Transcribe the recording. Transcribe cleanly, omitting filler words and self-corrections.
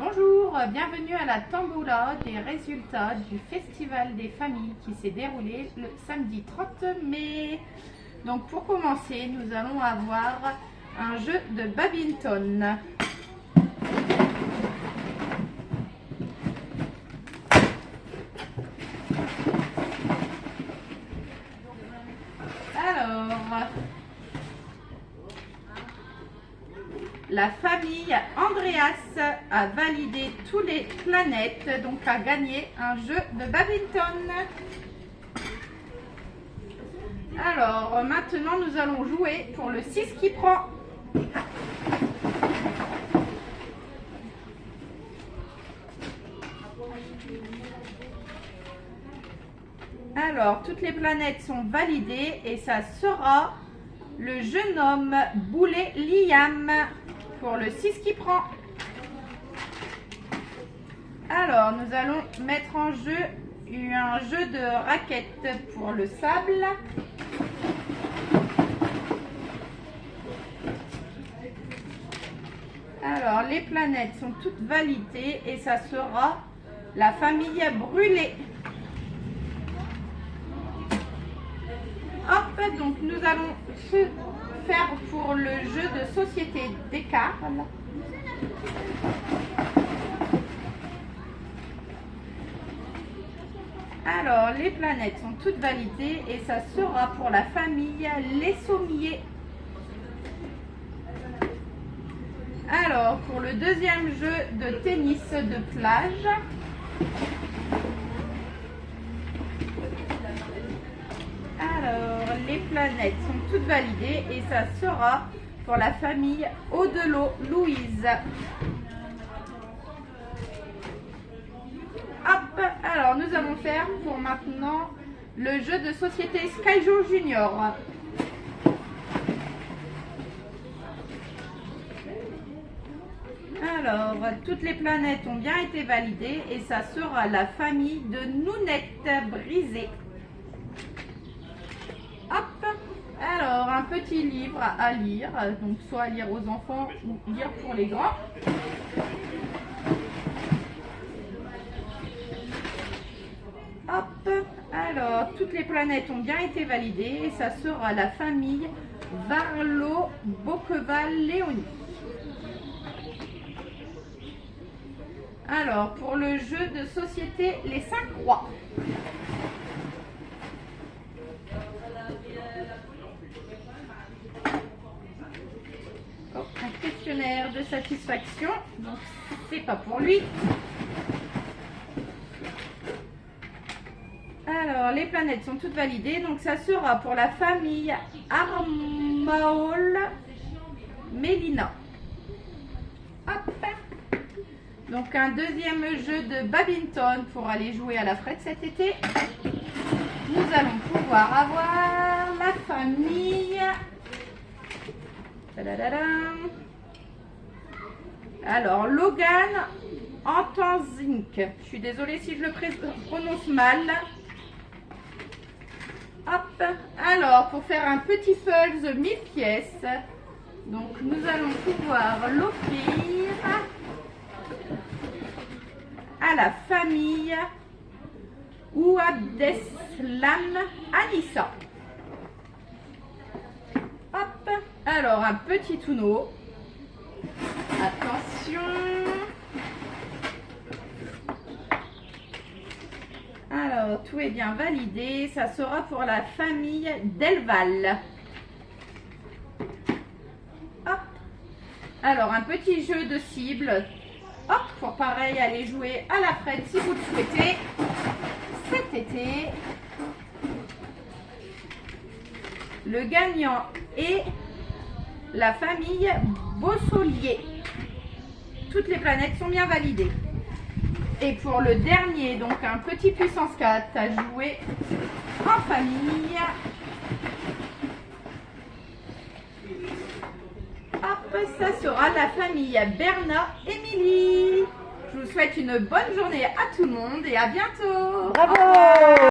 Bonjour, bienvenue à la tombola des résultats du Festival des familles qui s'est déroulé le samedi 30 mai. Donc pour commencer, nous allons avoir un jeu de badminton. Alors, la famille Andreas a validé toutes les planètes, donc a gagné un jeu de badminton. Alors, maintenant, nous allons jouer pour le 6 qui prend. Alors, toutes les planètes sont validées et ça sera le jeune homme Boulet Liam pour le 6 qui prend. Alors, nous allons mettre en jeu un jeu de raquettes pour le sable. Alors, les planètes sont toutes validées et ça sera la famille Brûlée. Hop, donc nous allons faire pour le jeu de société des cartes. Alors, les planètes sont toutes validées et ça sera pour la famille Les Sommiers. Alors, pour le deuxième jeu de tennis de plage, alors, les planètes sont toutes validées et ça sera pour la famille Audelot Louise. Hop, alors nous allons faire pour maintenant le jeu de société Skyjo Junior. Alors, toutes les planètes ont bien été validées et ça sera la famille de Nounette Brisée. Hop, alors un petit livre à lire, donc soit lire aux enfants ou lire pour les grands. Hop, alors toutes les planètes ont bien été validées et ça sera la famille Varlo Bocqueval Léonie. Alors pour le jeu de société les 5 rois. Oh, un questionnaire de satisfaction, donc c'est pas pour lui. Alors, les planètes sont toutes validées, donc ça sera pour la famille Armaol Mélina. Hop. Donc, un deuxième jeu de badminton pour aller jouer à la Fred cet été. Nous allons pouvoir avoir la famille. Tadadadam. Alors, Logan Antanzink. Je suis désolée si je le prononce mal. Hop, alors pour faire un petit puzzle 1000 pièces, donc nous allons pouvoir l'offrir à la famille Ouabdeslam Anissa. Hop, alors un petit tonneau. Attention. Alors, tout est bien validé. Ça sera pour la famille Delval. Hop. Alors, un petit jeu de cible. Hop, pour pareil aller jouer à la Fred si vous le souhaitez cet été. Le gagnant est la famille Bossolier. Toutes les planètes sont bien validées. Et pour le dernier, donc un petit puissance 4 à jouer en famille. Hop, ça sera la famille Bernard Émilie. Je vous souhaite une bonne journée à tout le monde et à bientôt. Bravo!